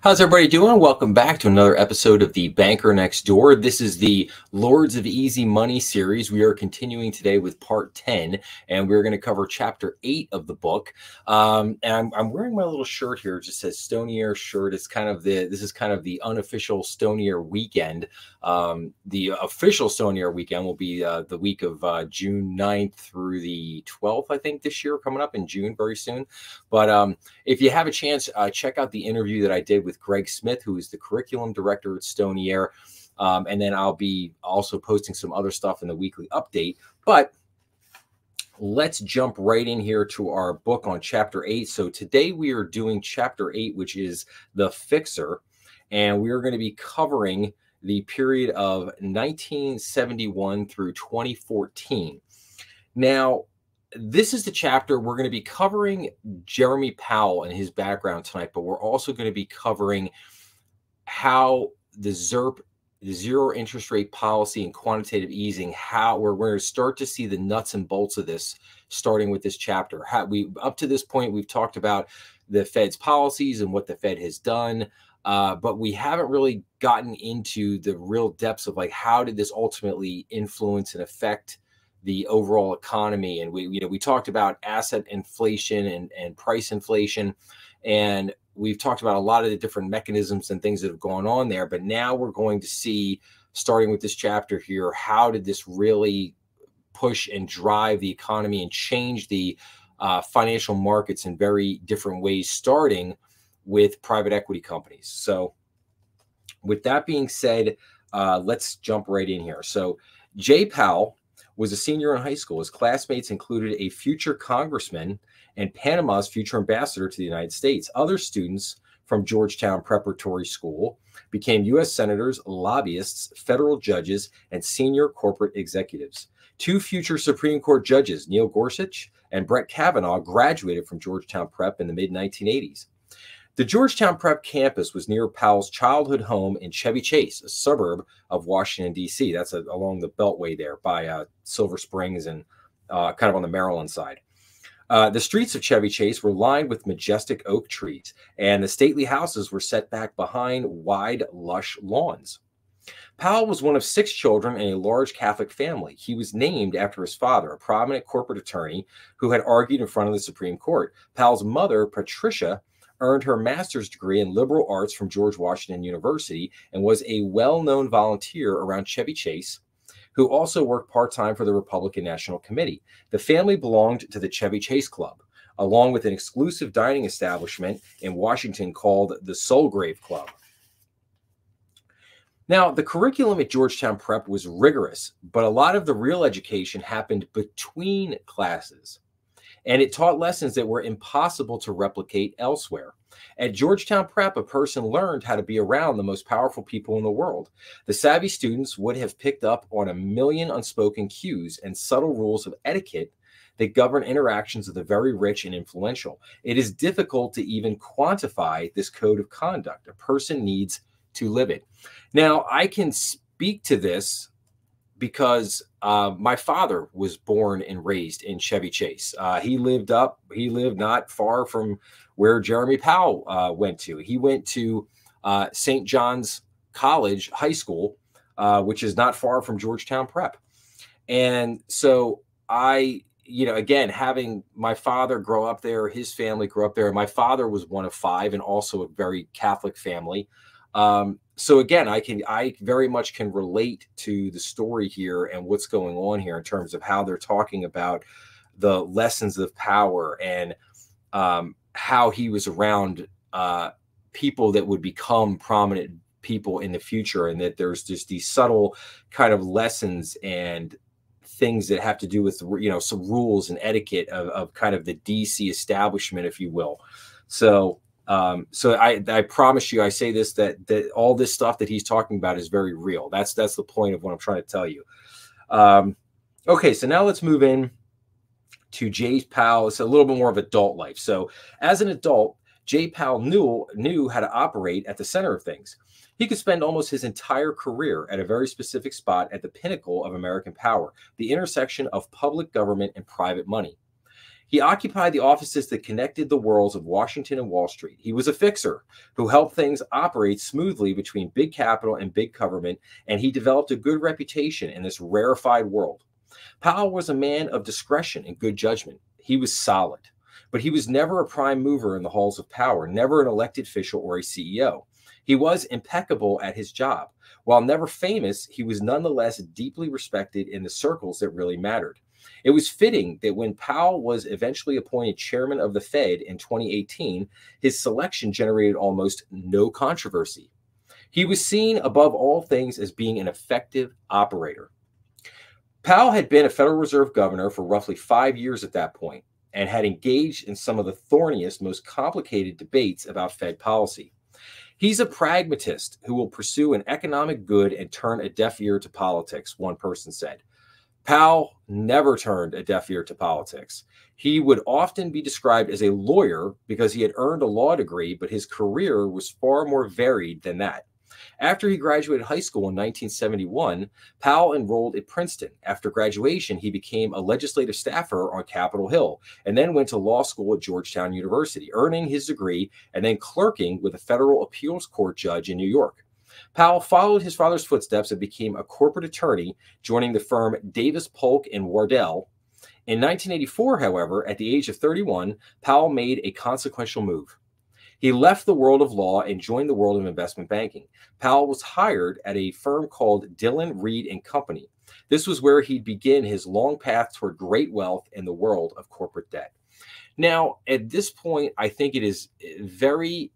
How's everybody doing? Welcome back to another episode of The Banker Next Door. This is the Lords of Easy Money series. We are continuing today with part 10, and we're going to cover chapter 8 of the book. And I'm wearing my little shirt here. It just says Stonier shirt. This is kind of the unofficial Stonier weekend. The official Stonier weekend will be the week of June 9th through the 12th, I think, this year, coming up in June very soon. But if you have a chance, check out the interview that I did with Greg Smith, who is the curriculum director at Stonier. And then I'll be also posting some other stuff in the weekly update. But let's jump right in here to our book on chapter 8. So today we are doing chapter 8, which is The Fixer. And we are going to be covering the period of 1971 through 2014. Now, this is the chapter we're going to be covering Jeremy Powell and his background tonight, but we're also going to be covering how the ZIRP, the zero interest rate policy and quantitative easing, how we're going to start to see the nuts and bolts of this starting with this chapter. Up to this point, we've talked about the Fed's policies and what the Fed has done, but we haven't really gotten into the real depths of like how did this ultimately influence and affect the overall economy. And we talked about asset inflation and price inflation, and we've talked about a lot of the different mechanisms and things that have gone on there. But now we're going to see, starting with this chapter here, how did this really push and drive the economy and change the financial markets in very different ways, starting with private equity companies. So with that being said, let's jump right in here. So Jay Powell was a senior in high school. His classmates included a future congressman and Panama's future ambassador to the United States. Other students from Georgetown Preparatory School became U.S. senators, lobbyists, federal judges, and senior corporate executives. Two future Supreme Court judges, Neil Gorsuch and Brett Kavanaugh, graduated from Georgetown Prep in the mid-1980s. The Georgetown Prep campus was near Powell's childhood home in Chevy Chase, a suburb of Washington, D.C. That's along the Beltway there by Silver Springs and kind of on the Maryland side. The streets of Chevy Chase were lined with majestic oak trees, and the stately houses were set back behind wide, lush lawns. Powell was one of 6 children in a large Catholic family. He was named after his father, a prominent corporate attorney who had argued in front of the Supreme Court. Powell's mother, Patricia, earned her master's degree in liberal arts from George Washington University and was a well-known volunteer around Chevy Chase, who also worked part-time for the Republican National Committee. The family belonged to the Chevy Chase Club, along with an exclusive dining establishment in Washington called the Soulgrave Club. Now, the curriculum at Georgetown Prep was rigorous, but a lot of the real education happened between classes, and it taught lessons that were impossible to replicate elsewhere. At Georgetown Prep, a person learned how to be around the most powerful people in the world. The savvy students would have picked up on a million unspoken cues and subtle rules of etiquette that govern interactions of the very rich and influential. It is difficult to even quantify this code of conduct. A person needs to live it. Now, I can speak to this because my father was born and raised in Chevy Chase. He lived not far from where Jeremy Powell went to. He went to St. John's College High School, which is not far from Georgetown Prep. And so again, having my father grow up there, his family grew up there. My father was one of 5 and also a very Catholic family. So again, I very much can relate to the story here and what's going on here in terms of how they're talking about the lessons of power and how he was around people that would become prominent people in the future, and that there's just these subtle kind of lessons and things that have to do with, some rules and etiquette of kind of the DC establishment, if you will. So I promise you, I say this, that all this stuff that he's talking about is very real. That's the point of what I'm trying to tell you. Okay, so now let's move in to Jay Powell. It's a little bit more of adult life. So as an adult, Jay Powell knew how to operate at the center of things. He could spend almost his entire career at a very specific spot at the pinnacle of American power, the intersection of public government and private money. He occupied the offices that connected the worlds of Washington and Wall Street. He was a fixer who helped things operate smoothly between big capital and big government, and he developed a good reputation in this rarefied world. Powell was a man of discretion and good judgment. He was solid, but he was never a prime mover in the halls of power, never an elected official or a CEO. He was impeccable at his job. While never famous, he was nonetheless deeply respected in the circles that really mattered. It was fitting that when Powell was eventually appointed chairman of the Fed in 2018, his selection generated almost no controversy. He was seen above all things as being an effective operator. Powell had been a Federal Reserve governor for roughly 5 years at that point and had engaged in some of the thorniest, most complicated debates about Fed policy. He's a pragmatist who will pursue an economic good and turn a deaf ear to politics, one person said. Powell never turned a deaf ear to politics. He would often be described as a lawyer because he had earned a law degree, but his career was far more varied than that. After he graduated high school in 1971, Powell enrolled at Princeton. After graduation, he became a legislative staffer on Capitol Hill and then went to law school at Georgetown University, earning his degree and then clerking with a federal appeals court judge in New York. Powell followed his father's footsteps and became a corporate attorney, joining the firm Davis, Polk & Wardell. In 1984, however, at the age of 31, Powell made a consequential move. He left the world of law and joined the world of investment banking. Powell was hired at a firm called Dillon, Read & Company. This was where he'd begin his long path toward great wealth in the world of corporate debt. Now, at this point, I think it is very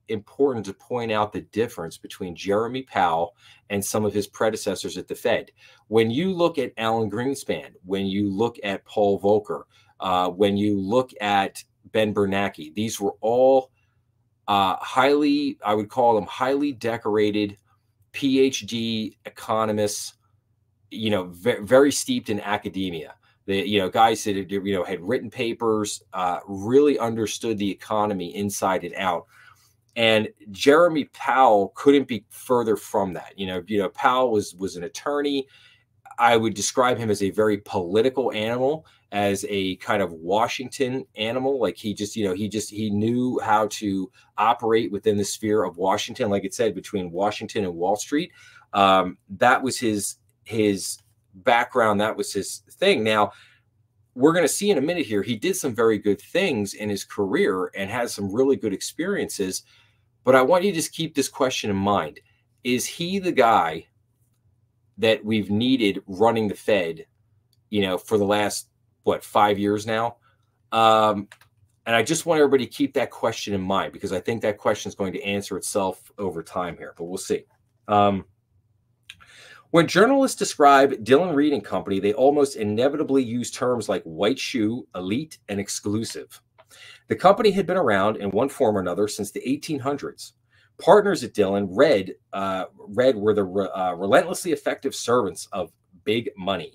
important to point out the difference between Jeremy Powell and some of his predecessors at the Fed. When you look at Alan Greenspan, when you look at Paul Volcker, when you look at Ben Bernanke, these were all highly, I would call them highly decorated PhD economists, very steeped in academia. Guys that had written papers, really understood the economy inside and out. And Jeremy Powell couldn't be further from that. Powell was an attorney. I would describe him as a very political animal, as a kind of Washington animal. Like he knew how to operate within the sphere of Washington. Like it said, between Washington and Wall Street. That was his background. That was his thing. Now, we're going to see in a minute here, he did some very good things in his career and had some really good experiences. But I want you to just keep this question in mind. Is he the guy that we've needed running the Fed, for the last, 5 years now? And I just want everybody to keep that question in mind, because I think that question is going to answer itself over time here, but we'll see. When journalists describe Dillon, Read & Company, they almost inevitably use terms like white shoe, elite, and exclusive. The company had been around in one form or another since the 1800s. Partners at Dillon were the relentlessly effective servants of big money.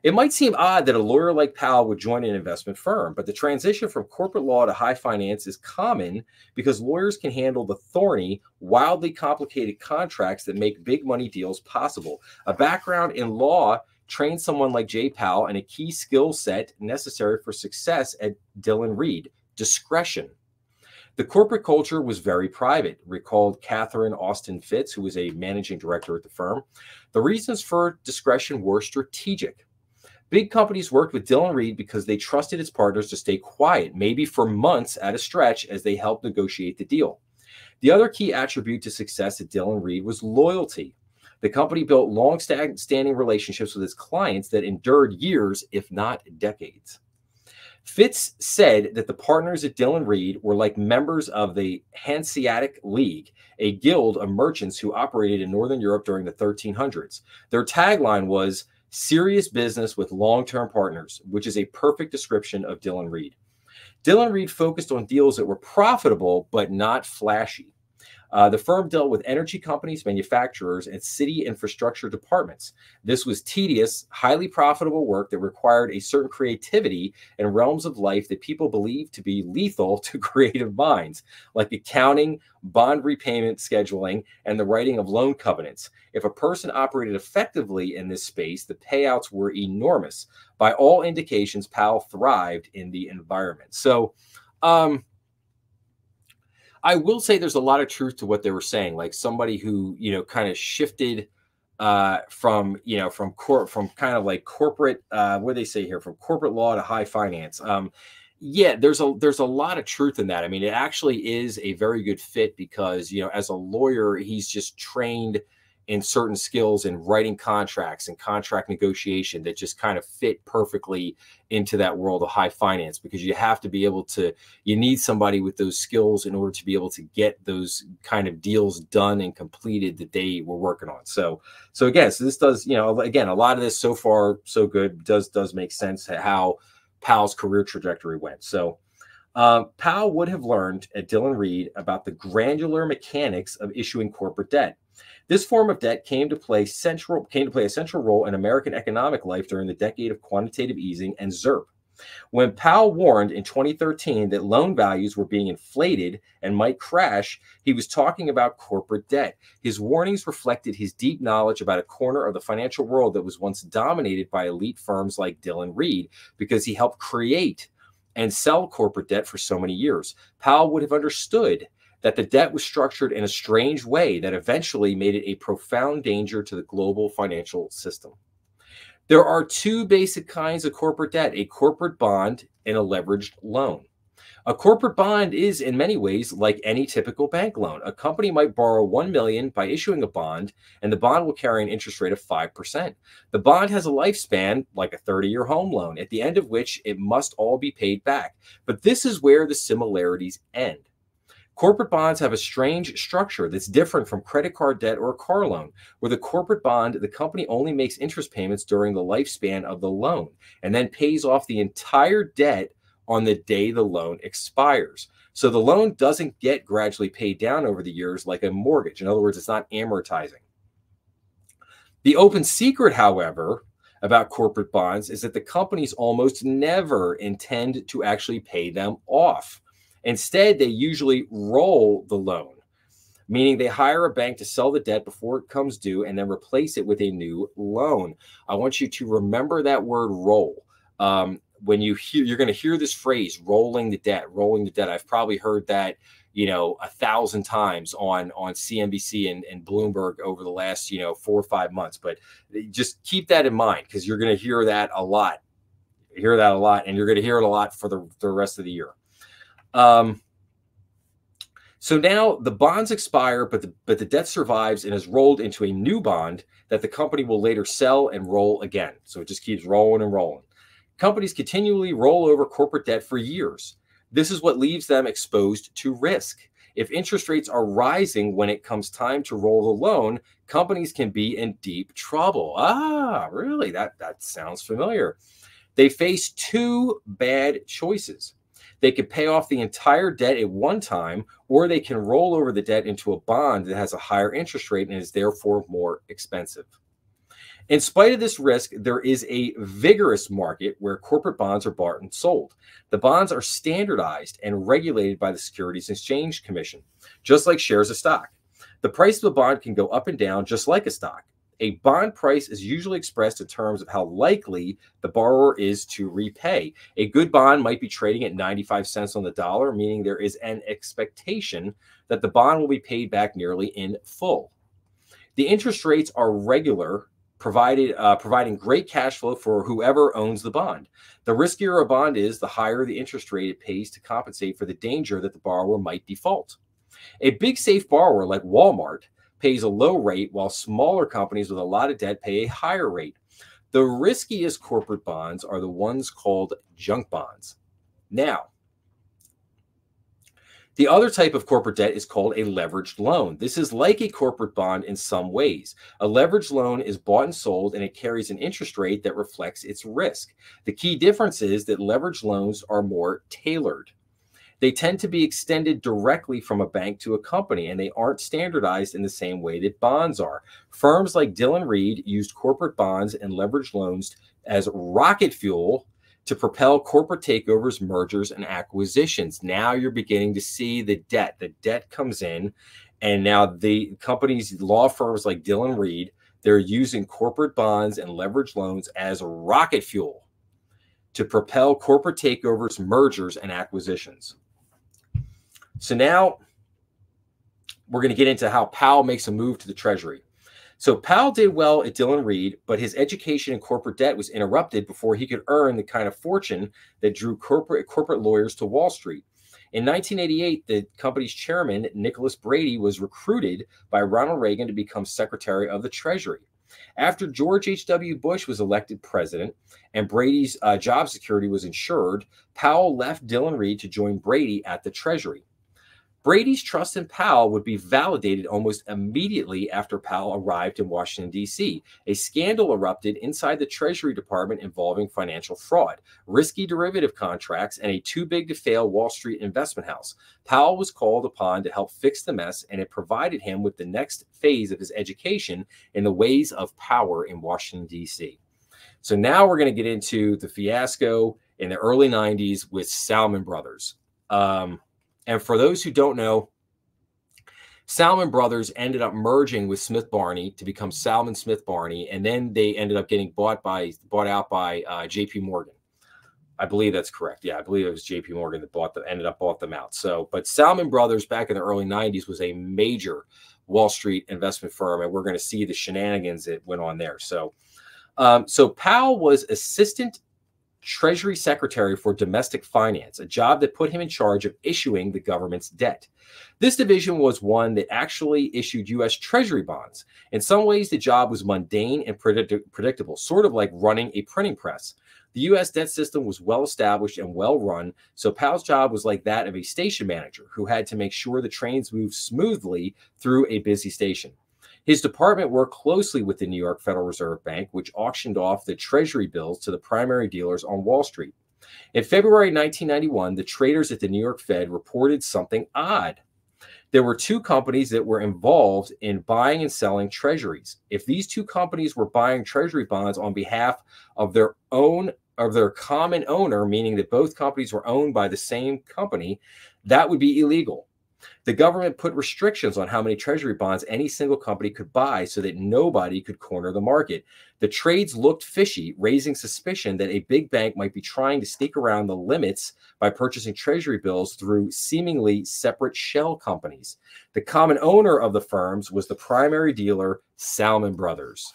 It might seem odd that a lawyer like Powell would join an investment firm, but the transition from corporate law to high finance is common because lawyers can handle the thorny, wildly complicated contracts that make big money deals possible. A background in law trains someone like Jay Powell in a key skill set necessary for success at Dillon Read: discretion. The corporate culture was very private, recalled Catherine Austin Fitz, who was a managing director at the firm. The reasons for discretion were strategic. Big companies worked with Dillon Read because they trusted its partners to stay quiet, maybe for months at a stretch, as they helped negotiate the deal. The other key attribute to success at Dillon Read was loyalty. The company built long-standing relationships with its clients that endured years, if not decades. Fitz said that the partners at Dillon Read were like members of the Hanseatic League, a guild of merchants who operated in Northern Europe during the 1300s. Their tagline was "serious business with long-term partners," which is a perfect description of Dillon Read. Dillon Read focused on deals that were profitable but not flashy. The firm dealt with energy companies, manufacturers, and city infrastructure departments. This was tedious, highly profitable work that required a certain creativity in realms of life that people believed to be lethal to creative minds, like accounting, bond repayment scheduling, and the writing of loan covenants. If a person operated effectively in this space, the payouts were enormous. By all indications, Powell thrived in the environment. So, I will say there's a lot of truth to what they were saying. Like somebody who, kind of shifted from kind of like corporate, what do they say here, from corporate law to high finance. Yeah, there's a lot of truth in that. I mean, it actually is a very good fit because, as a lawyer, he's just trained in certain skills in writing contracts and contract negotiation that just kind of fit perfectly into that world of high finance, because you have to be able to, you need somebody with those skills in order to be able to get those kind of deals done and completed that they were working on. So again, this does, again, a lot of this so far so good does make sense how Powell's career trajectory went. So Powell would have learned at Dillon Read about the granular mechanics of issuing corporate debt. This form of debt came to play a central role in American economic life during the decade of quantitative easing and ZIRP. When Powell warned in 2013 that loan values were being inflated and might crash, he was talking about corporate debt. His warnings reflected his deep knowledge about a corner of the financial world that was once dominated by elite firms like Dillon Read, because he helped create and sell corporate debt for so many years. Powell would have understood that the debt was structured in a strange way that eventually made it a profound danger to the global financial system. There are two basic kinds of corporate debt: a corporate bond and a leveraged loan. A corporate bond is in many ways like any typical bank loan. A company might borrow $1 million by issuing a bond, and the bond will carry an interest rate of 5%. The bond has a lifespan like a 30-year home loan, at the end of which it must all be paid back. But this is where the similarities end. Corporate bonds have a strange structure that's different from credit card debt or a car loan. With a corporate bond, the company only makes interest payments during the lifespan of the loan and then pays off the entire debt on the day the loan expires. So the loan doesn't get gradually paid down over the years like a mortgage. In other words, it's not amortizing. The open secret, however, about corporate bonds is that the companies almost never intend to actually pay them off. Instead, they usually roll the loan, meaning they hire a bank to sell the debt before it comes due and then replace it with a new loan. I want you to remember that word roll. When you're going to hear this phrase, rolling the debt. I've probably heard that, 1,000 times on CNBC and Bloomberg over the last, 4 or 5 months. But just keep that in mind, because you're going to hear that a lot. And you're going to hear it a lot for the rest of the year. So now the bonds expire, but the debt survives and is rolled into a new bond that the company will later sell and roll again. So it just keeps rolling and rolling. Companies continually roll over corporate debt for years. This is what leaves them exposed to risk. If interest rates are rising when it comes time to roll the loan, companies can be in deep trouble. Ah, really? That sounds familiar. They face two bad choices. They could pay off the entire debt at one time, or they can roll over the debt into a bond that has a higher interest rate and is therefore more expensive. In spite of this risk, there is a vigorous market where corporate bonds are bought and sold. The bonds are standardized and regulated by the Securities and Exchange Commission, just like shares of stock. The price of a bond can go up and down just like a stock. A bond price is usually expressed in terms of how likely the borrower is to repay. A good bond might be trading at 95 cents on the dollar, meaning there is an expectation that the bond will be paid back nearly in full. The interest rates are regular, providing great cash flow for whoever owns the bond. The riskier a bond is, the higher the interest rate it pays to compensate for the danger that the borrower might default. A big safe borrower like Walmart pays a low rate, while smaller companies with a lot of debt pay a higher rate. The riskiest corporate bonds are the ones called junk bonds. Now, the other type of corporate debt is called a leveraged loan. This is like a corporate bond in some ways. A leveraged loan is bought and sold, and it carries an interest rate that reflects its risk. The key difference is that leveraged loans are more tailored. They tend to be extended directly from a bank to a company, and they aren't standardized in the same way that bonds are. Firms like Dillon Read used corporate bonds and leveraged loans as rocket fuel to propel corporate takeovers, mergers, and acquisitions. Now you're beginning to see the debt. The debt comes in, and now the companies, law firms like Dillon Read, they're using corporate bonds and leveraged loans as rocket fuel to propel corporate takeovers, mergers, and acquisitions. So now we're going to get into how Powell makes a move to the Treasury. So Powell did well at Dillon Read, but his education in corporate debt was interrupted before he could earn the kind of fortune that drew corporate lawyers to Wall Street. In 1988, the company's chairman, Nicholas Brady, was recruited by Ronald Reagan to become Secretary of the Treasury. After George H.W. Bush was elected president and Brady's job security was ensured, Powell left Dillon Read to join Brady at the Treasury. Brady's trust in Powell would be validated almost immediately after Powell arrived in Washington, D.C. A scandal erupted inside the Treasury Department involving financial fraud, risky derivative contracts, and a too-big-to-fail Wall Street investment house. Powell was called upon to help fix the mess, and it provided him with the next phase of his education in the ways of power in Washington, D.C. So now we're going to get into the fiasco in the early 90s with Salomon Brothers. And for those who don't know, Salomon Brothers ended up merging with Smith Barney to become Salomon Smith Barney, and then they ended up getting bought out by J.P. Morgan. I believe that's correct. Yeah, I believe it was J.P. Morgan that bought them out. So, but Salomon Brothers back in the early 90s was a major Wall Street investment firm, and we're going to see the shenanigans that went on there. So, so Powell was assistant Treasury Secretary for Domestic Finance, a job that put him in charge of issuing the government's debt. This division was one that actually issued U.S. Treasury bonds. In some ways, the job was mundane and predictable, sort of like running a printing press. The U.S. debt system was well established and well run, so Powell's job was like that of a station manager who had to make sure the trains moved smoothly through a busy station. His department worked closely with the New York Federal Reserve Bank, which auctioned off the Treasury bills to the primary dealers on Wall Street. In February 1991, the traders at the New York Fed reported something odd. There were two companies that were involved in buying and selling treasuries. If these two companies were buying treasury bonds on behalf of their common owner, meaning that both companies were owned by the same company, that would be illegal. The government put restrictions on how many treasury bonds any single company could buy so that nobody could corner the market. The trades looked fishy, raising suspicion that a big bank might be trying to sneak around the limits by purchasing treasury bills through seemingly separate shell companies. The common owner of the firms was the primary dealer, Salomon Brothers.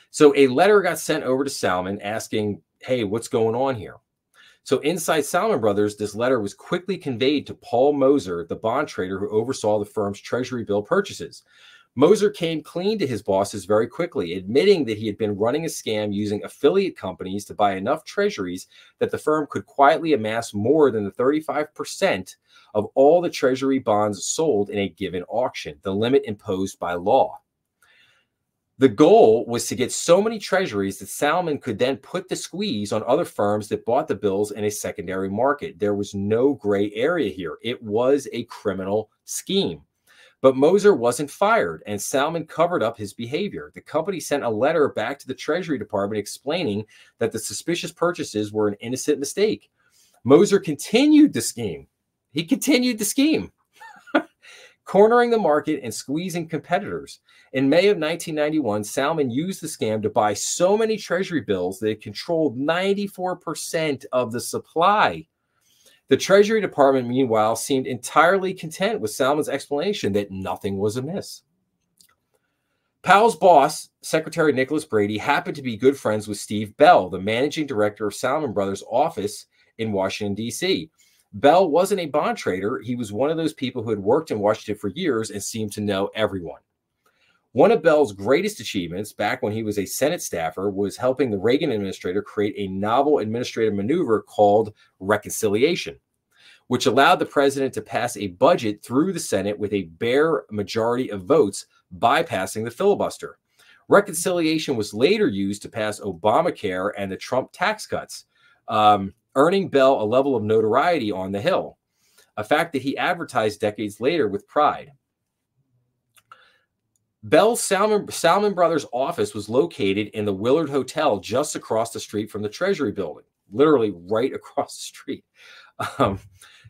So a letter got sent over to Salomon asking, hey, what's going on here? So inside Salomon Brothers, this letter was quickly conveyed to Paul Moser, the bond trader who oversaw the firm's treasury bill purchases. Moser came clean to his bosses very quickly, admitting that he had been running a scam using affiliate companies to buy enough treasuries that the firm could quietly amass more than the 35% of all the treasury bonds sold in a given auction, the limit imposed by law. The goal was to get so many treasuries that Salomon could then put the squeeze on other firms that bought the bills in a secondary market. There was no gray area here. It was a criminal scheme. But Moser wasn't fired, and Salomon covered up his behavior. The company sent a letter back to the Treasury Department explaining that the suspicious purchases were an innocent mistake. Moser continued the scheme. He continued the scheme. Cornering the market and squeezing competitors. In May of 1991, Salomon used the scam to buy so many treasury bills that it controlled 94% of the supply. The Treasury Department, meanwhile, seemed entirely content with Salomon's explanation that nothing was amiss. Powell's boss, Secretary Nicholas Brady, happened to be good friends with Steve Bell, the managing director of Salomon Brothers' office in Washington, D.C. Bell wasn't a bond trader. He was one of those people who had worked in Washington for years and seemed to know everyone. One of Bell's greatest achievements back when he was a Senate staffer was helping the Reagan administrator create a novel administrative maneuver called reconciliation, which allowed the president to pass a budget through the Senate with a bare majority of votes, bypassing the filibuster. Reconciliation was later used to pass Obamacare and the Trump tax cuts. earning Bell a level of notoriety on the Hill, a fact that he advertised decades later with pride. Bell's Salmon Brothers office was located in the Willard Hotel just across the street from the Treasury building, literally right across the street.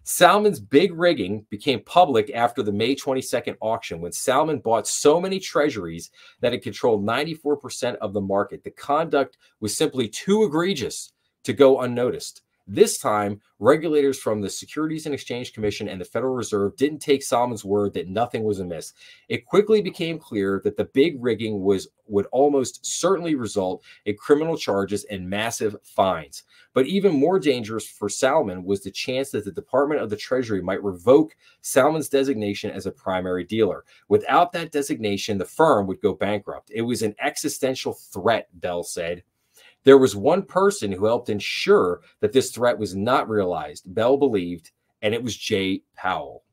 Salmon's big rigging became public after the May 22nd auction, when Salmon bought so many treasuries that it controlled 94% of the market. The conduct was simply too egregious to go unnoticed. This time, regulators from the Securities and Exchange Commission and the Federal Reserve didn't take Salmon's word that nothing was amiss. It quickly became clear that the big rigging would almost certainly result in criminal charges and massive fines. But even more dangerous for Salmon was the chance that the Department of the Treasury might revoke Salmon's designation as a primary dealer. Without that designation, the firm would go bankrupt. It was an existential threat, Bell said. There was one person who helped ensure that this threat was not realized, Bell believed, and it was Jay Powell.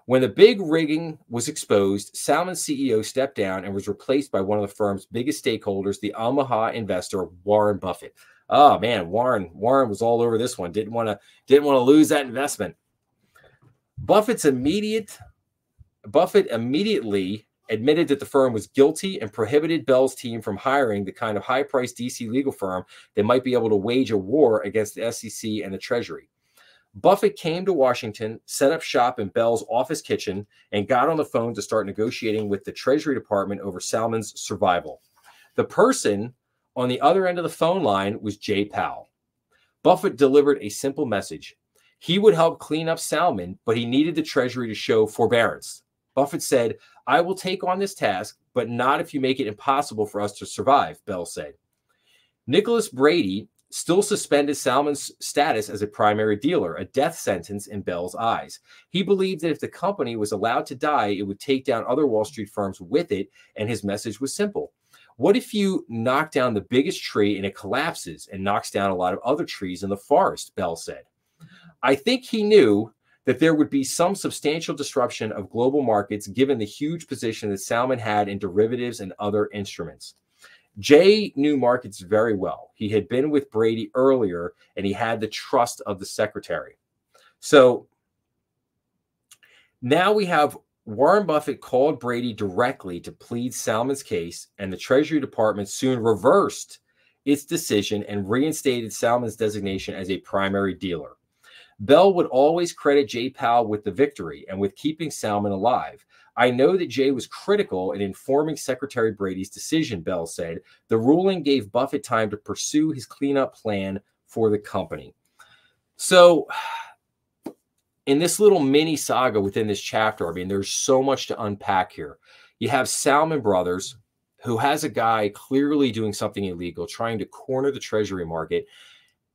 When the big rigging was exposed, Salmon's CEO stepped down and was replaced by one of the firm's biggest stakeholders, the Omaha investor Warren Buffett. Oh man, Warren was all over this one. Didn't want to lose that investment. Buffett immediately admitted that the firm was guilty and prohibited Bell's team from hiring the kind of high-priced DC legal firm that might be able to wage a war against the SEC and the Treasury. Buffett came to Washington, set up shop in Bell's office kitchen, and got on the phone to start negotiating with the Treasury Department over Salmon's survival. The person on the other end of the phone line was Jay Powell. Buffett delivered a simple message. He would help clean up Salmon, but he needed the Treasury to show forbearance. Buffett said, "I will take on this task, but not if you make it impossible for us to survive," Bell said. Nicholas Brady still suspended Salmon's status as a primary dealer, a death sentence in Bell's eyes. He believed that if the company was allowed to die, it would take down other Wall Street firms with it, and his message was simple. What if you knock down the biggest tree and it collapses and knocks down a lot of other trees in the forest, Bell said. I think he knew that there would be some substantial disruption of global markets given the huge position that Salmon had in derivatives and other instruments. Jay knew markets very well. He had been with Brady earlier, and he had the trust of the secretary. So now we have Warren Buffett called Brady directly to plead Salmon's case, and the Treasury Department soon reversed its decision and reinstated Salmon's designation as a primary dealer. Bell would always credit Jay Powell with the victory and with keeping Salmon alive. I know that Jay was critical in informing Secretary Brady's decision, Bell said. The ruling gave Buffett time to pursue his cleanup plan for the company. So in this little mini saga within this chapter, I mean, there's so much to unpack here. You have Salmon Brothers, who has a guy clearly doing something illegal, trying to corner the Treasury market.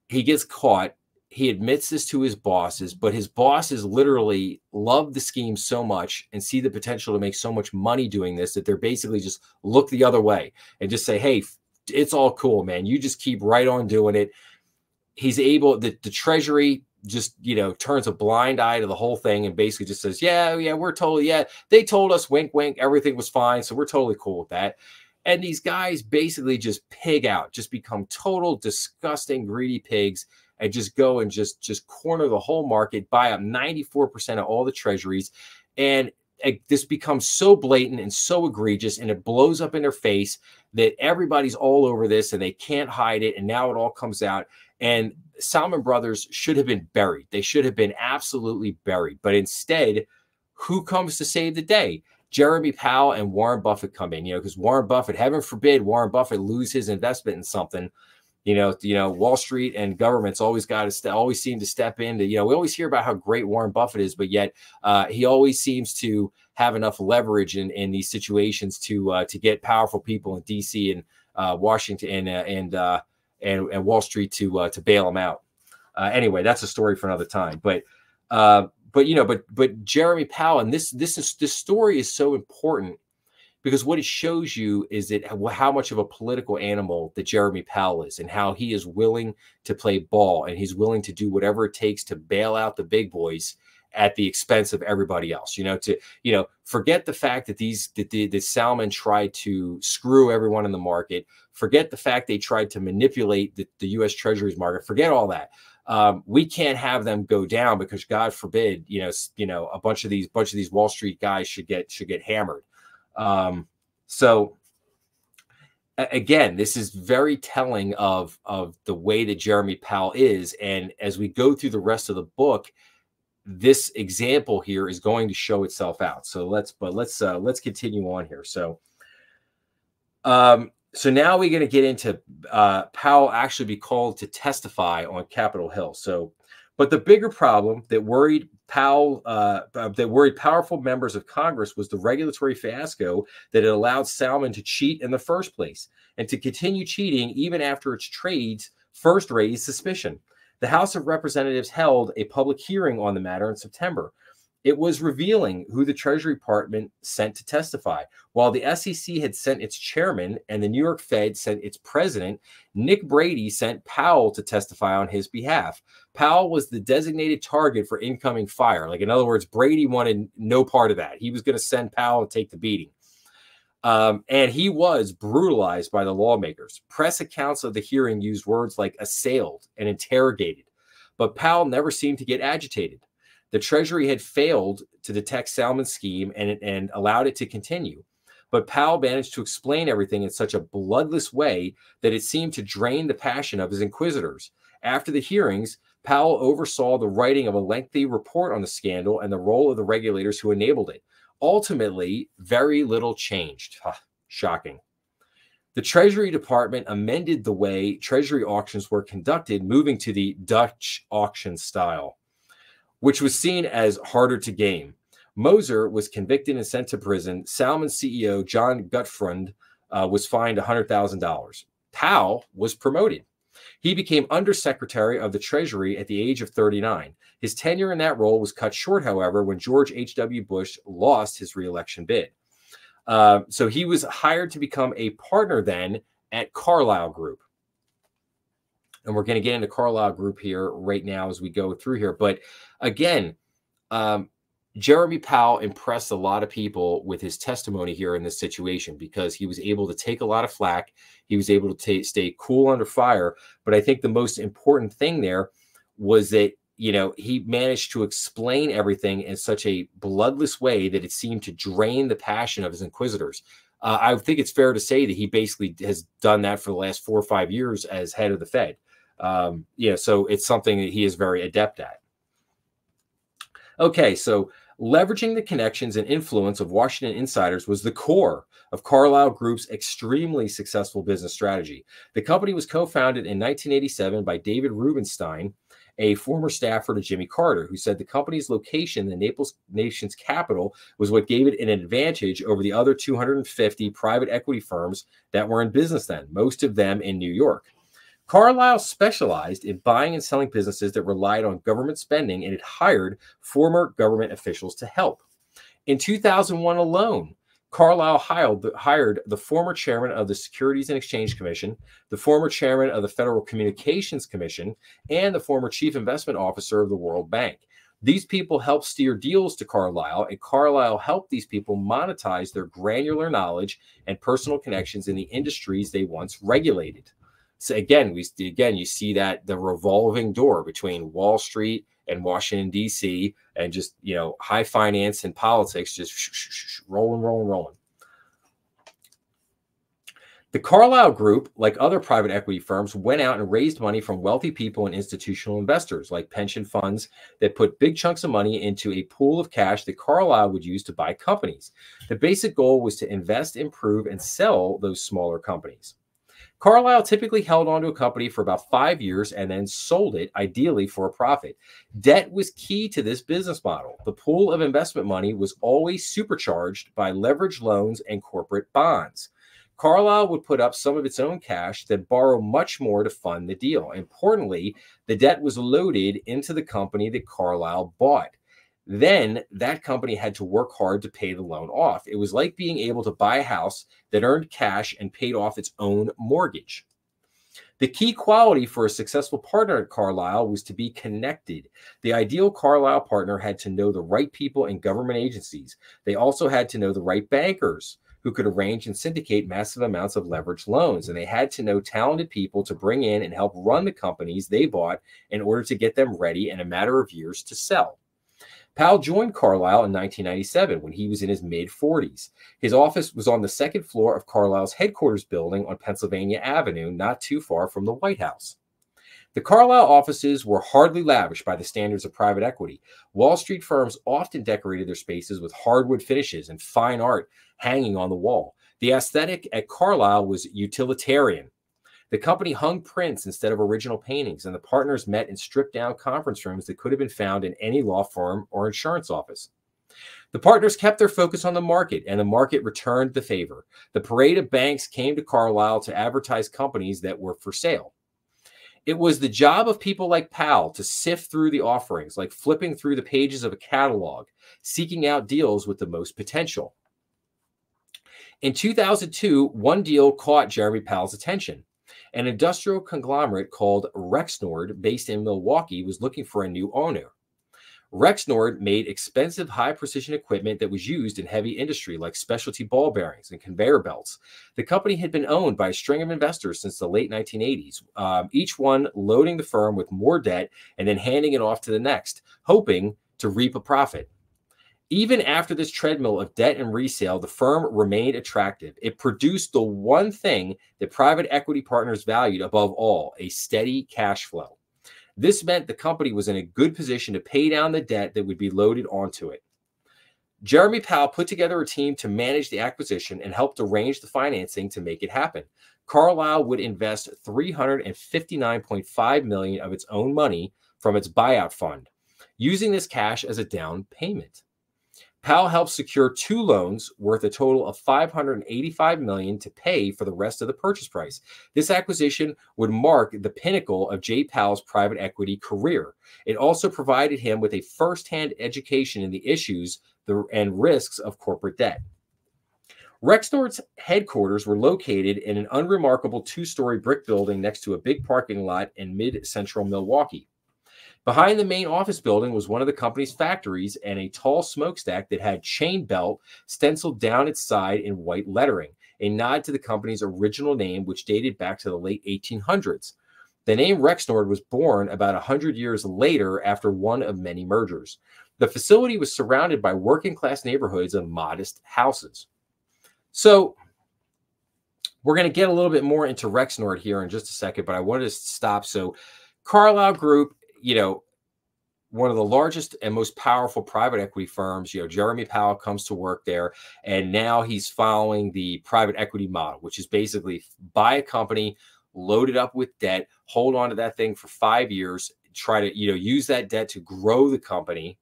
He gets caught. He admits this to his bosses, but his bosses literally love the scheme so much and see the potential to make so much money doing this that they're basically just look the other way and just say, hey, it's all cool, man. You just keep right on doing it. He's able, the Treasury just, turns a blind eye to the whole thing and basically just says, yeah, we're totally, they told us, wink, wink, everything was fine. So we're totally cool with that. And these guys basically just pig out, just become total disgusting, greedy pigs, and just go and just corner the whole market, buy up 94% of all the treasuries. And this becomes so blatant and so egregious, and it blows up in their face that everybody's all over this and they can't hide it. And now it all comes out. And Salmon Brothers should have been buried. They should have been absolutely buried. But instead, who comes to save the day? Jeremy Powell and Warren Buffett come in, because Warren Buffett, heaven forbid, Warren Buffett lose his investment in something. Wall Street and governments always always seem to step in. We always hear about how great Warren Buffett is, but yet he always seems to have enough leverage in these situations to get powerful people in DC and Washington and Wall Street to bail him out. Anyway, that's a story for another time. But Jeremy Powell, and this story is so important, because what it shows you is that how much of a political animal that Jeremy Powell is, and how he is willing to play ball, and he's willing to do whatever it takes to bail out the big boys at the expense of everybody else. Forget the fact that the Salmon tried to screw everyone in the market. Forget the fact they tried to manipulate the U.S. Treasury's market. Forget all that. We can't have them go down because, God forbid, a bunch of these Wall Street guys should get hammered. So again, this is very telling of the way that Jeremy Powell is. And as we go through the rest of the book, this example here is going to show itself out. So let's continue on here. So now we're going to get into Powell actually be called to testify on Capitol Hill. But the bigger problem that worried powerful members of Congress was the regulatory fiasco that had allowed Salmon to cheat in the first place and to continue cheating even after its trades first raised suspicion. The House of Representatives held a public hearing on the matter in September. It was revealing who the Treasury Department sent to testify. While the SEC had sent its chairman and the New York Fed sent its president, Nick Brady sent Powell to testify on his behalf. Powell was the designated target for incoming fire. Like, in other words, Brady wanted no part of that. He was going to send Powell to take the beating. And he was brutalized by the lawmakers. Press accounts of the hearing used words like assailed and interrogated, but Powell never seemed to get agitated. The Treasury had failed to detect Salmon's scheme and allowed it to continue. But Powell managed to explain everything in such a bloodless way that it seemed to drain the passion of his inquisitors. After the hearings, Powell oversaw the writing of a lengthy report on the scandal and the role of the regulators who enabled it. Ultimately, very little changed. Shocking. The Treasury Department amended the way Treasury auctions were conducted, moving to the Dutch auction style, which was seen as harder to game. Moser was convicted and sent to prison. Salmon CEO John Gutfreund was fined $100,000. Powell was promoted. He became Undersecretary of the Treasury at the age of 39. His tenure in that role was cut short, however, when George H.W. Bush lost his reelection bid. So he was hired to become a partner then at Carlyle Group. And we're going to get into Carlyle Group here right now as we go through here. But again, Jeremy Powell impressed a lot of people with his testimony here in this situation because he was able to take a lot of flack. He was able to stay cool under fire. But I think the most important thing there was that, he managed to explain everything in such a bloodless way that it seemed to drain the passion of his inquisitors. I think it's fair to say that he basically has done that for the last 4 or 5 years as head of the Fed. So it's something that he is very adept at. Okay, so leveraging the connections and influence of Washington insiders was the core of Carlyle Group's extremely successful business strategy. The company was co-founded in 1987 by David Rubenstein, a former staffer to Jimmy Carter, who said the company's location in the Naples nation's capital was what gave it an advantage over the other 250 private equity firms that were in business then, most of them in New York. Carlyle specialized in buying and selling businesses that relied on government spending, and it hired former government officials to help. In 2001 alone, Carlyle hired the former chairman of the Securities and Exchange Commission, the former chairman of the Federal Communications Commission, and the former chief investment officer of the World Bank. These people helped steer deals to Carlyle, and Carlyle helped these people monetize their granular knowledge and personal connections in the industries they once regulated. So again, you see that the revolving door between Wall Street and Washington, D.C., and just, high finance and politics, just rolling. The Carlyle Group, like other private equity firms, went out and raised money from wealthy people and institutional investors, like pension funds that put big chunks of money into a pool of cash that Carlyle would use to buy companies. The basic goal was to invest, improve, and sell those smaller companies. Carlyle typically held onto a company for about 5 years and then sold it, ideally for a profit. Debt was key to this business model. The pool of investment money was always supercharged by leveraged loans and corporate bonds. Carlyle would put up some of its own cash, then borrow much more to fund the deal. Importantly, the debt was loaded into the company that Carlyle bought. Then that company had to work hard to pay the loan off. It was like being able to buy a house that earned cash and paid off its own mortgage. The key quality for a successful partner at Carlyle was to be connected. The ideal Carlyle partner had to know the right people in government agencies. They also had to know the right bankers who could arrange and syndicate massive amounts of leveraged loans. And they had to know talented people to bring in and help run the companies they bought in order to get them ready in a matter of years to sell. Powell joined Carlyle in 1997 when he was in his mid-40s. His office was on the second floor of Carlyle's headquarters building on Pennsylvania Avenue, not too far from the White House. The Carlyle offices were hardly lavish by the standards of private equity. Wall Street firms often decorated their spaces with hardwood finishes and fine art hanging on the wall. The aesthetic at Carlyle was utilitarian. The company hung prints instead of original paintings, and the partners met in stripped-down conference rooms that could have been found in any law firm or insurance office. The partners kept their focus on the market, and the market returned the favor. The parade of banks came to Carlyle to advertise companies that were for sale. It was the job of people like Powell to sift through the offerings, like flipping through the pages of a catalog, seeking out deals with the most potential. In 2002, one deal caught Jeremy Powell's attention. An industrial conglomerate called Rexnord, based in Milwaukee, was looking for a new owner. Rexnord made expensive high-precision equipment that was used in heavy industry like specialty ball bearings and conveyor belts. The company had been owned by a string of investors since the late 1980s, each one loading the firm with more debt and then handing it off to the next, hoping to reap a profit. Even after this treadmill of debt and resale, the firm remained attractive. It produced the one thing that private equity partners valued above all, a steady cash flow. This meant the company was in a good position to pay down the debt that would be loaded onto it. Jeremy Powell put together a team to manage the acquisition and helped arrange the financing to make it happen. Carlyle would invest $359.5 million of its own money from its buyout fund, using this cash as a down payment. Powell helped secure 2 loans worth a total of $585 million to pay for the rest of the purchase price. This acquisition would mark the pinnacle of J. Powell's private equity career. It also provided him with a first-hand education in the issues and risks of corporate debt. Rexnord's headquarters were located in an unremarkable 2-story brick building next to a big parking lot in mid-central Milwaukee. Behind the main office building was one of the company's factories and a tall smokestack that had chain belt stenciled down its side in white lettering, a nod to the company's original name, which dated back to the late 1800s. The name Rexnord was born about 100 years later after one of many mergers. The facility was surrounded by working-class neighborhoods of modest houses. So we're going to get a little bit more into Rexnord here in just a second, but I wanted to stop. So Carlyle Group, one of the largest and most powerful private equity firms, Jeremy Powell comes to work there, and now he's following the private equity model, which is basically buy a company, load it up with debt, hold on to that thing for 5 years, try to, use that debt to grow the company.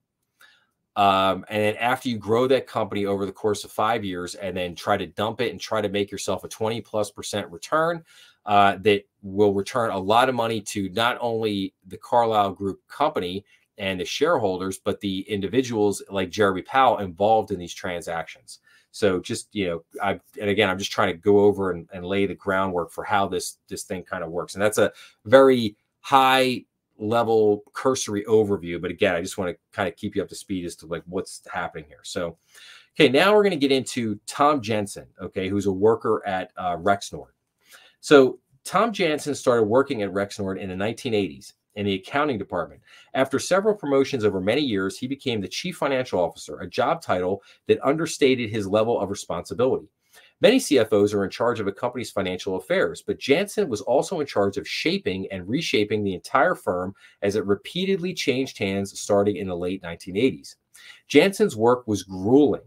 And then after you grow that company over the course of 5 years and then try to dump it and try to make yourself a 20+% return, that will return a lot of money to not only the Carlyle Group company and the shareholders, but the individuals like Jeremy Powell involved in these transactions. So just, and again, I'm just trying to go over and lay the groundwork for how this thing kind of works. And that's a very high level cursory overview. But again, I just want to kind of keep you up to speed as to like what's happening here. So, okay, now we're going to get into Tom Jensen, okay, who's a worker at Rexnord. So Tom Jensen started working at Rexnord in the 1980s in the accounting department. After several promotions over many years, he became the chief financial officer, a job title that understated his level of responsibility. Many CFOs are in charge of a company's financial affairs, but Jensen was also in charge of shaping and reshaping the entire firm as it repeatedly changed hands starting in the late 1980s. Jensen's work was grueling.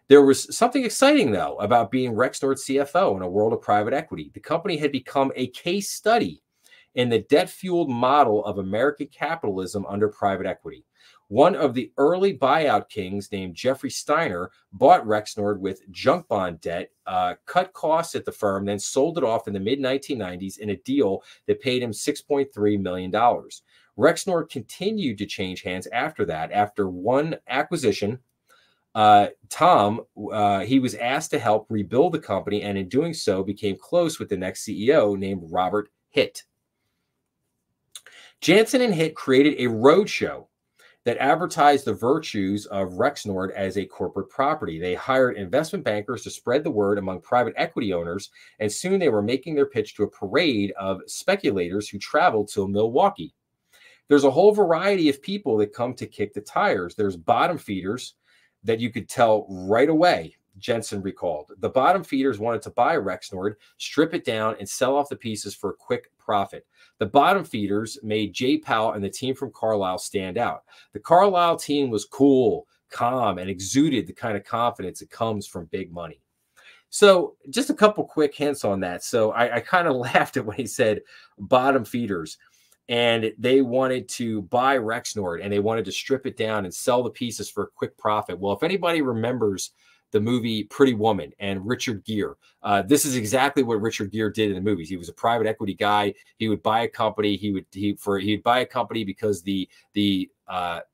There was something exciting, though, about being Rexnord's CFO in a world of private equity. The company had become a case study in the debt-fueled model of American capitalism under private equity. One of the early buyout kings named Jeffrey Steiner bought Rexnord with junk bond debt, cut costs at the firm, then sold it off in the mid-1990s in a deal that paid him $6.3 million. Rexnord continued to change hands after that. After one acquisition, he was asked to help rebuild the company, and in doing so became close with the next CEO named Robert Hitt. Jansen and Hitt created a roadshow that advertised the virtues of Rexnord as a corporate property. They hired investment bankers to spread the word among private equity owners, and soon they were making their pitch to a parade of speculators who traveled to Milwaukee. There's a whole variety of people that come to kick the tires. There's bottom feeders that you could tell right away, Jensen recalled. The bottom feeders wanted to buy Rexnord, strip it down, and sell off the pieces for a quick profit. The bottom feeders made Jay Powell and the team from Carlisle stand out. The Carlisle team was cool, calm, and exuded the kind of confidence that comes from big money. So just a couple quick hints on that. So I kind of laughed at when he said bottom feeders, and they wanted to buy Rexnord, and they wanted to strip it down and sell the pieces for a quick profit. Well, if anybody remembers the movie Pretty Woman and Richard Gere, this is exactly what Richard Gere did in the movies. He was a private equity guy. He would buy a company. He'd buy a company because the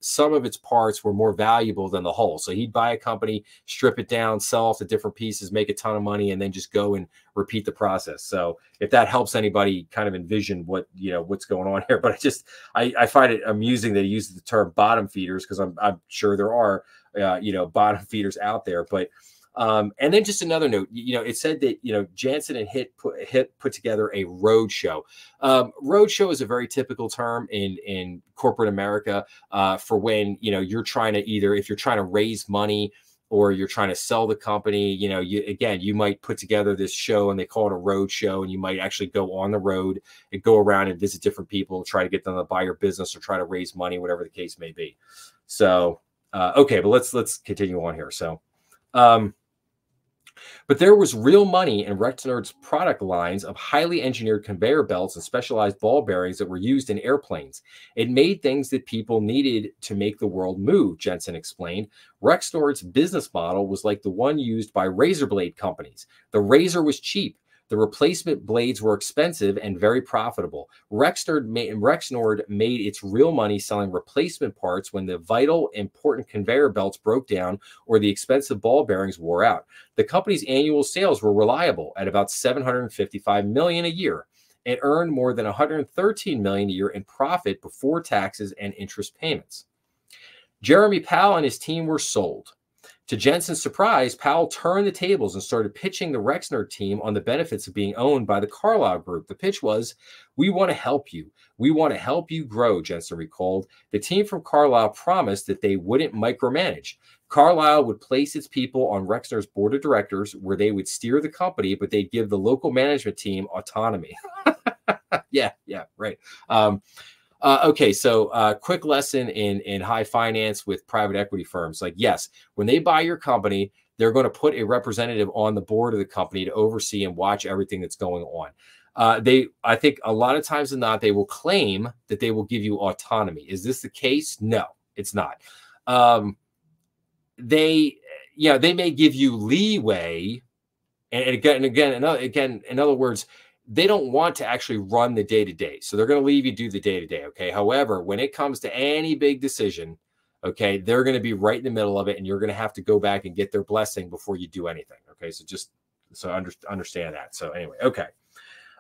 sum of its parts were more valuable than the whole. So he'd buy a company, strip it down, sell off the different pieces, make a ton of money, and then just go and repeat the process. So if that helps anybody kind of envision what's going on here, but I find it amusing that he uses the term bottom feeders, because I'm sure there are bottom feeders out there. But and then just another note, it said that Jansen and Hitt put together a roadshow. Roadshow is a very typical term in corporate America for when you're trying to if you're trying to raise money or you're trying to sell the company. You might put together this show, and they call it a road show, and you might actually go on the road and go around and visit different people, try to get them to buy your business or try to raise money, whatever the case may be. So okay, but let's continue on here. So but there was real money in Rexnord's product lines of highly engineered conveyor belts and specialized ball bearings that were used in airplanes. It made things that people needed to make the world move, Jensen explained. Rexnord's business model was like the one used by razor blade companies. The razor was cheap. The replacement blades were expensive and very profitable. Rexnord made its real money selling replacement parts when the vital, important conveyor belts broke down or the expensive ball bearings wore out. The company's annual sales were reliable at about $755 million a year. It earned more than $113 million a year in profit before taxes and interest payments. Jeremy Powell and his team were sold. To Jensen's surprise, Powell turned the tables and started pitching the Rexnord team on the benefits of being owned by the Carlisle Group. The pitch was, "We want to help you. We want to help you grow," Jensen recalled. The team from Carlisle promised that they wouldn't micromanage. Carlisle would place its people on Rexnord's board of directors, where they would steer the company, but they'd give the local management team autonomy. Yeah, right. Okay, so quick lesson in high finance with private equity firms. Like, yes, when they buy your company, they're going to put a representative on the board of the company to oversee and watch everything that's going on. I think a lot of times than not, they will claim that they will give you autonomy. Is this the case? No, it's not. They may give you leeway, and again, in other words, they don't want to actually run the day-to-day. So they're going to leave you do the day-to-day, okay? However, when it comes to any big decision, okay, they're going to be right in the middle of it, and you're going to have to go back and get their blessing before you do anything, okay? So understand that. So anyway, okay.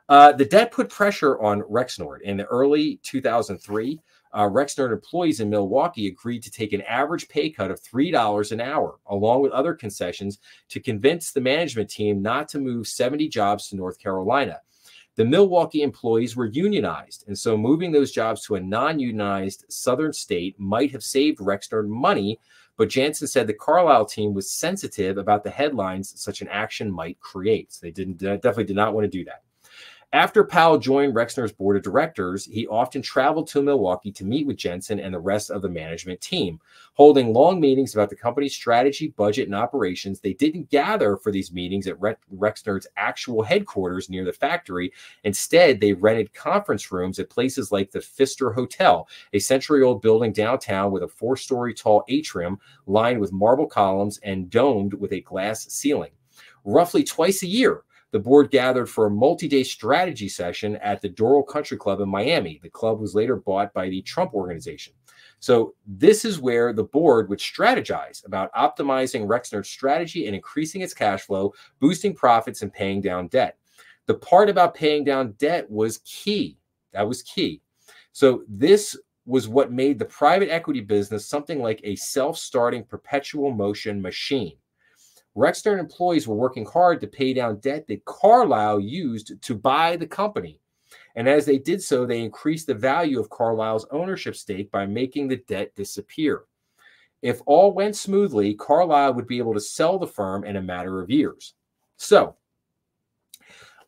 The debt put pressure on Rexnord. In the early 2003, Rexnord employees in Milwaukee agreed to take an average pay cut of $3 an hour, along with other concessions, to convince the management team not to move 70 jobs to North Carolina. The Milwaukee employees were unionized, and so moving those jobs to a non-unionized southern state might have saved Rexnord money, but Jansen said the Carlisle team was sensitive about the headlines such an action might create. So they definitely did not want to do that. After Powell joined Rexnord's board of directors, he often traveled to Milwaukee to meet with Jensen and the rest of the management team, holding long meetings about the company's strategy, budget, and operations. They didn't gather for these meetings at Rexnord's actual headquarters near the factory. Instead, they rented conference rooms at places like the Pfister Hotel, a century-old building downtown with a 4-story tall atrium lined with marble columns and domed with a glass ceiling. Roughly twice a year, the board gathered for a multi-day strategy session at the Doral Country Club in Miami. The club was later bought by the Trump Organization. So this is where the board would strategize about optimizing Rexnord's strategy and increasing its cash flow, boosting profits, and paying down debt. The part about paying down debt was key. That was key. So this was what made the private equity business something like a self-starting perpetual motion machine. Rexnord employees were working hard to pay down debt that Carlyle used to buy the company. And as they did so, they increased the value of Carlyle's ownership stake by making the debt disappear. If all went smoothly, Carlyle would be able to sell the firm in a matter of years. So,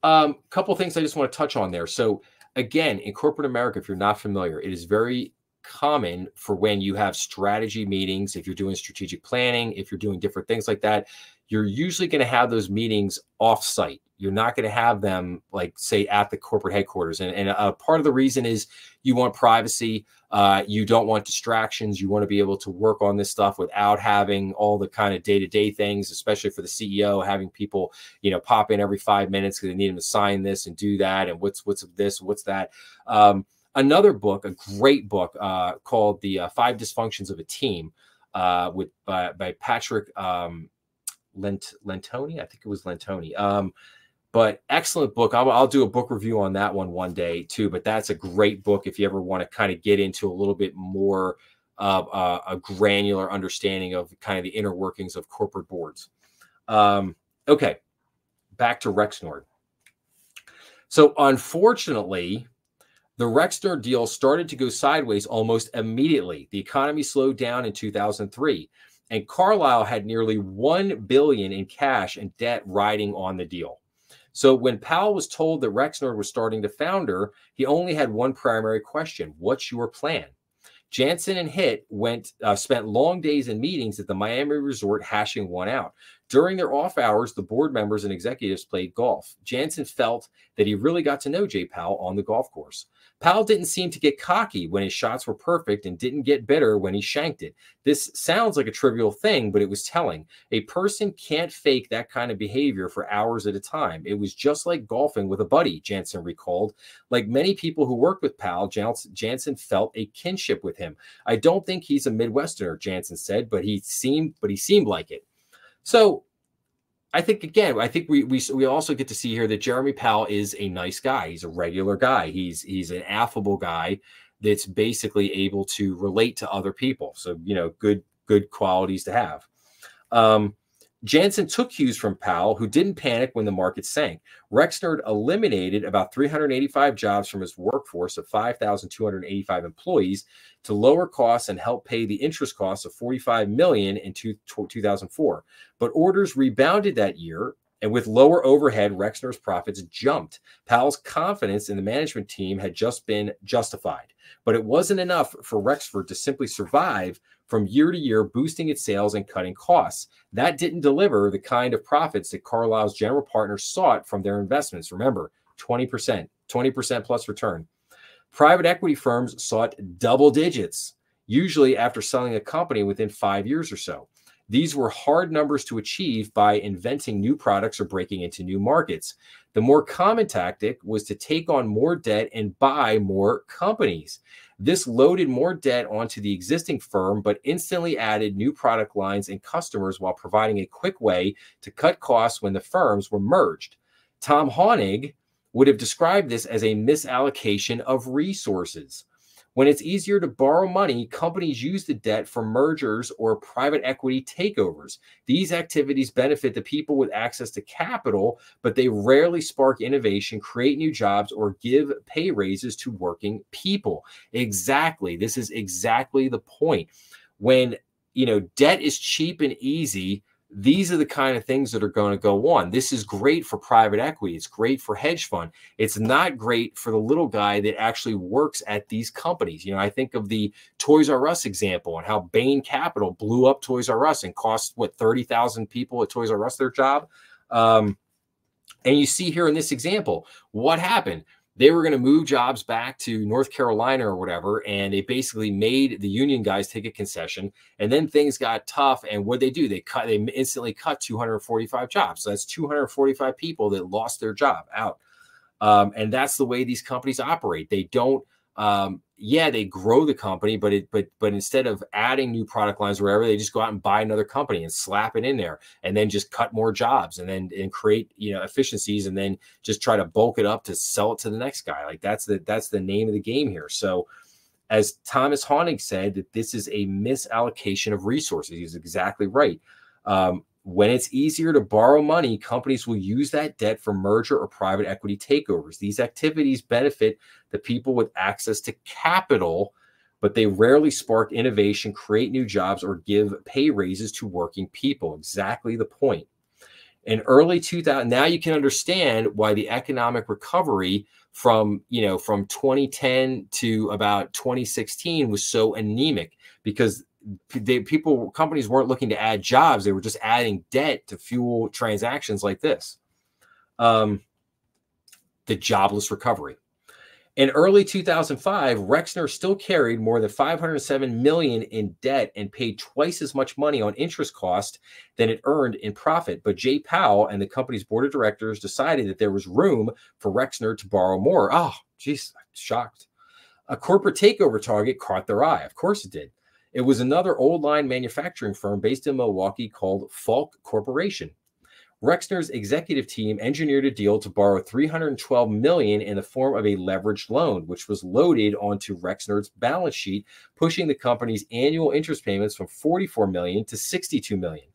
a couple of things I just want to touch on there. So, again, in corporate America, if you're not familiar, it is very common for when you have strategy meetings, if you're doing strategic planning, if you're doing different things like that, you're usually going to have those meetings off-site. You're not going to have them, like, say, at the corporate headquarters. And part of the reason is you want privacy. You don't want distractions. You want to be able to work on this stuff without having all the kind of day-to-day things, especially for the CEO, having people, pop in every 5 minutes because they need them to sign this and do that. And what's this, what's that. Another book, a great book called The 5 Dysfunctions of a Team by Patrick Lentoni. I think it was Lentoni. But excellent book. I'll do a book review on that one day too. But that's a great book if you ever want to kind of get into a little bit more a granular understanding of kind of the inner workings of corporate boards. Okay, back to Rexnord. So unfortunately, the Rexnord deal started to go sideways almost immediately. The economy slowed down in 2003, and Carlyle had nearly $1 billion in cash and debt riding on the deal. So when Powell was told that Rexnord was starting to founder, he only had one primary question: what's your plan? Jansen and Hitt spent long days in meetings at the Miami resort hashing one out. During their off hours, the board members and executives played golf. Jansen felt that he really got to know Jay Powell on the golf course. Powell didn't seem to get cocky when his shots were perfect and didn't get bitter when he shanked it. This sounds like a trivial thing, but it was telling. A person can't fake that kind of behavior for hours at a time. It was just like golfing with a buddy, Jansen recalled. Like many people who worked with Powell, Jansen felt a kinship with him. I don't think he's a Midwesterner, Jansen said, but he seemed like it. So I think we also get to see here that Jeremy Powell is a nice guy. He's a regular guy. He's an affable guy that's basically able to relate to other people. So, good qualities to have. Jansen took cues from Powell, who didn't panic when the market sank. Rexnord eliminated about 385 jobs from his workforce of 5,285 employees to lower costs and help pay the interest costs of $45 million in 2004. But orders rebounded that year, and with lower overhead, Rexnord's profits jumped. Powell's confidence in the management team had just been justified, but it wasn't enough for Rexford to simply survive from year to year, boosting its sales and cutting costs. That didn't deliver the kind of profits that Carlyle's general partners sought from their investments. Remember, 20% plus return. Private equity firms sought double digits, usually after selling a company within 5 years or so. These were hard numbers to achieve by inventing new products or breaking into new markets. The more common tactic was to take on more debt and buy more companies. This loaded more debt onto the existing firm, but instantly added new product lines and customers while providing a quick way to cut costs when the firms were merged. Tom Honig would have described this as a misallocation of resources. When it's easier to borrow money, companies use the debt for mergers or private equity takeovers. These activities benefit the people with access to capital, but they rarely spark innovation, create new jobs, or give pay raises to working people. Exactly. This is exactly the point. When, debt is cheap and easy, these are the kind of things that are going to go on. This is great for private equity. It's great for hedge fund. It's not great for the little guy that actually works at these companies. I think of the Toys R Us example and how Bain Capital blew up Toys R Us and cost 30,000 people at Toys R Us their job. And you see here in this example, what happened? They were going to move jobs back to North Carolina or whatever, and they basically made the union guys take a concession. And then things got tough, and what they do? They instantly cut 245 jobs. So that's 245 people that lost their job out. And that's the way these companies operate. They don't, yeah, they grow the company, but instead of adding new product lines or wherever, they just go out and buy another company and slap it in there, and then just cut more jobs, and then create, you know, efficiencies, and then just try to bulk it up to sell it to the next guy. Like that's the name of the game here. So as Thomas Honig said, that this is a misallocation of resources. He's exactly right. When it's easier to borrow money, companies will use that debt for merger or private equity takeovers. These activities benefit the people with access to capital, but they rarely spark innovation, create new jobs, or give pay raises to working people. Exactly the point. In early 2000, now you can understand why the economic recovery from 2010 to about 2016 was so anemic, because companies weren't looking to add jobs. They were just adding debt to fuel transactions like this. The jobless recovery. In early 2005, Rexnord still carried more than $507 million in debt and paid twice as much money on interest cost than it earned in profit. But Jay Powell and the company's board of directors decided that there was room for Rexnord to borrow more. Oh, geez, I'm shocked. A corporate takeover target caught their eye. Of course it did. It was another old line manufacturing firm based in Milwaukee called Falk Corporation. Rexnord's executive team engineered a deal to borrow $312 million in the form of a leveraged loan, which was loaded onto Rexnord's balance sheet, pushing the company's annual interest payments from $44 million to $62 million.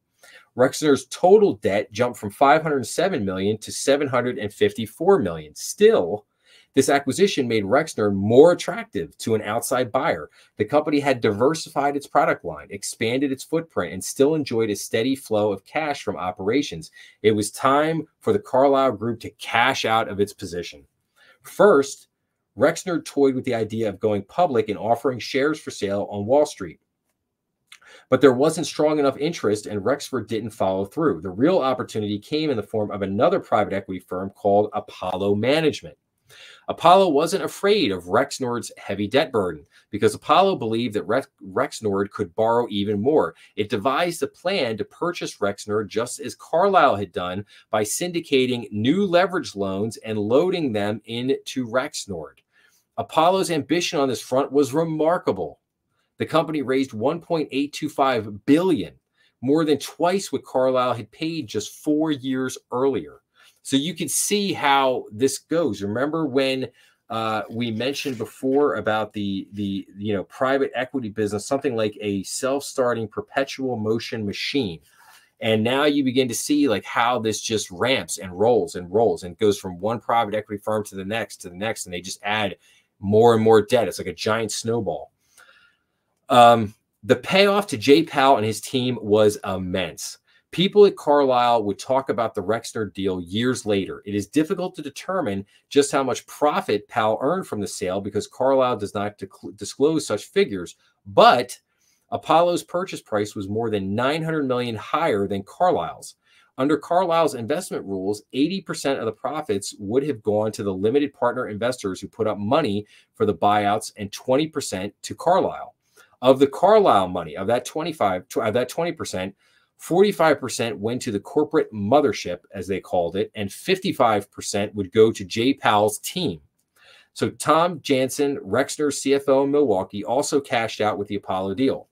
Rexnord's total debt jumped from $507 million to $754 million. Still, this acquisition made Rexnord more attractive to an outside buyer. The company had diversified its product line, expanded its footprint, and still enjoyed a steady flow of cash from operations. It was time for the Carlyle Group to cash out of its position. First, Rexnord toyed with the idea of going public and offering shares for sale on Wall Street. But there wasn't strong enough interest, and Rexford didn't follow through. The real opportunity came in the form of another private equity firm called Apollo Management. Apollo wasn't afraid of Rexnord's heavy debt burden because Apollo believed that Rexnord could borrow even more. It devised a plan to purchase Rexnord just as Carlyle had done by syndicating new leverage loans and loading them into Rexnord. Apollo's ambition on this front was remarkable. The company raised $1.825 billion, more than twice what Carlyle had paid just 4 years earlier. So you can see how this goes. Remember when we mentioned before about the private equity business, something like a self-starting perpetual motion machine. And now you begin to see like how this just ramps and rolls and rolls and goes from one private equity firm to the next, and they just add more and more debt. It's like a giant snowball. The payoff to Jay Powell and his team was immense. People at Carlyle would talk about the Rexnord deal years later. It is difficult to determine just how much profit Powell earned from the sale because Carlyle does not disclose such figures. But Apollo's purchase price was more than $900 million higher than Carlyle's. Under Carlyle's investment rules, 80% of the profits would have gone to the limited partner investors who put up money for the buyouts and 20% to Carlyle. Of the Carlyle money, of that 20%, 45% went to the corporate mothership, as they called it, and 55% would go to Jay Powell's team. So Tom Jansen, Rexnord's CFO in Milwaukee, also cashed out with the Apollo deal.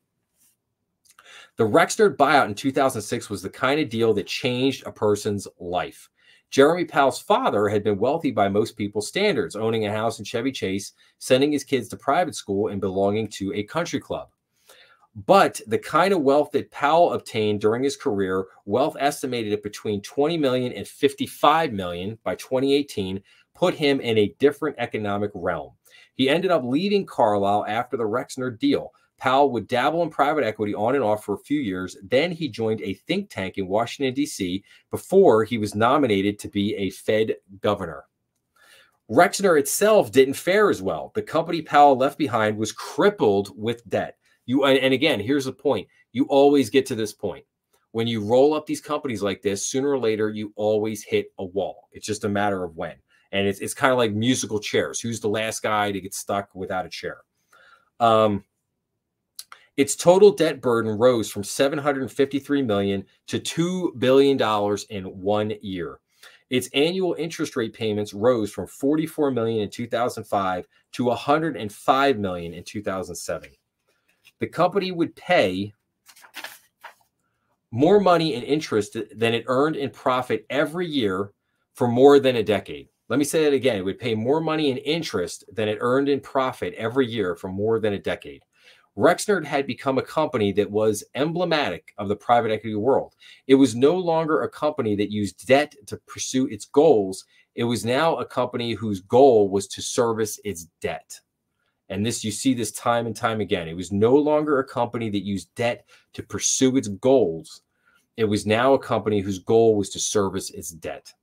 The Rexnord buyout in 2006 was the kind of deal that changed a person's life. Jeremy Powell's father had been wealthy by most people's standards, owning a house in Chevy Chase, sending his kids to private school, and belonging to a country club. But the kind of wealth that Powell obtained during his career, wealth estimated at between $20 million and $55 million by 2018, put him in a different economic realm. He ended up leaving Carlyle after the Rexnord deal. Powell would dabble in private equity on and off for a few years. Then he joined a think tank in Washington, D.C. before he was nominated to be a Fed governor. Rexnord itself didn't fare as well. The company Powell left behind was crippled with debt. And again, here's the point. You always get to this point. When you roll up these companies like this, sooner or later, you always hit a wall. It's just a matter of when. And it's kind of like musical chairs. Who's the last guy to get stuck without a chair? Its total debt burden rose from $753 million to $2 billion in 1 year. Its annual interest rate payments rose from $44 million in 2005 to $105 million in 2007. The company would pay more money in interest than it earned in profit every year for more than a decade. Let me say that again. It would pay more money in interest than it earned in profit every year for more than a decade. Rexnord had become a company that was emblematic of the private equity world. It was no longer a company that used debt to pursue its goals. It was now a company whose goal was to service its debt. And this, you see this time and time again. It was no longer a company that used debt to pursue its goals. It was now a company whose goal was to service its debt.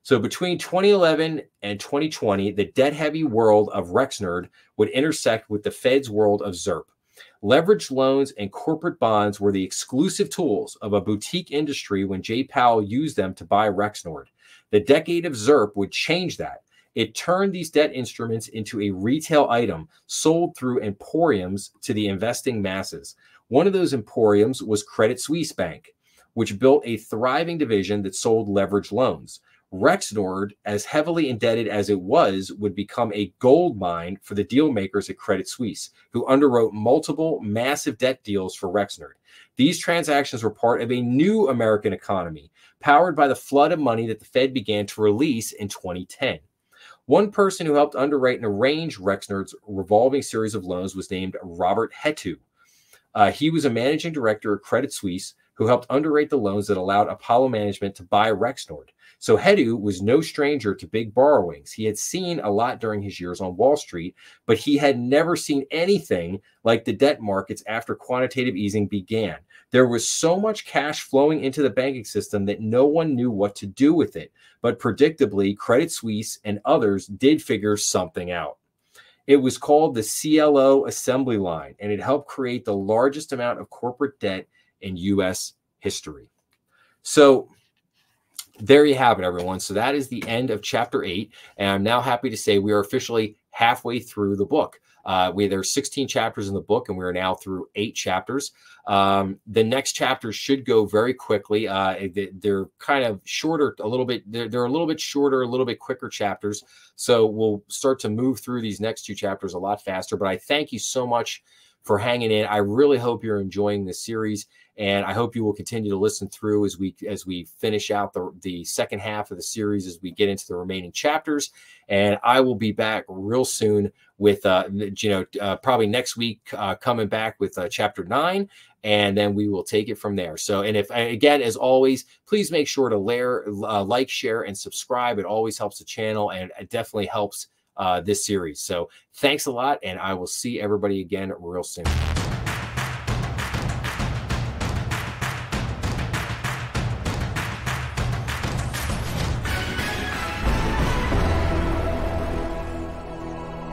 So between 2011 and 2020, the debt-heavy world of Rexnord would intersect with the Fed's world of ZIRP. Leveraged loans and corporate bonds were the exclusive tools of a boutique industry when Jay Powell used them to buy Rexnord. The decade of ZIRP would change that. It turned these debt instruments into a retail item sold through emporiums to the investing masses. One of those emporiums was Credit Suisse Bank, which built a thriving division that sold leveraged loans. Rexnord, as heavily indebted as it was, would become a gold mine for the deal makers at Credit Suisse, who underwrote multiple massive debt deals for Rexnord. These transactions were part of a new American economy, powered by the flood of money that the Fed began to release in 2010. One person who helped underwrite and arrange Rexnord's revolving series of loans was named Robert Hetu. He was a managing director at Credit Suisse who helped underwrite the loans that allowed Apollo Management to buy Rexnord. So Hetu was no stranger to big borrowings. He had seen a lot during his years on Wall Street, but he had never seen anything like the debt markets after quantitative easing began. There was so much cash flowing into the banking system that no one knew what to do with it. But predictably, Credit Suisse and others did figure something out. It was called the CLO assembly line, and it helped create the largest amount of corporate debt in U.S. history. So there you have it, everyone. So that is the end of chapter 8. And I'm now happy to say we are officially halfway through the book. There are 16 chapters in the book, and we're now through 8 chapters. The next chapters should go very quickly. They're kind of shorter, a little bit. They're a little bit shorter, a little bit quicker chapters. So we'll start to move through these next 2 chapters a lot faster. But I thank you so much for hanging in. I really hope you're enjoying this series, and I hope you will continue to listen through as we finish out the second half of the series, as we get into the remaining chapters. And I will be back real soon with probably next week, coming back with chapter 9, and then we will take it from there. So, and if again, as always, please make sure to like, share, and subscribe. It always helps the channel, and it definitely helps this series. So thanks a lot, and I will see everybody again real soon.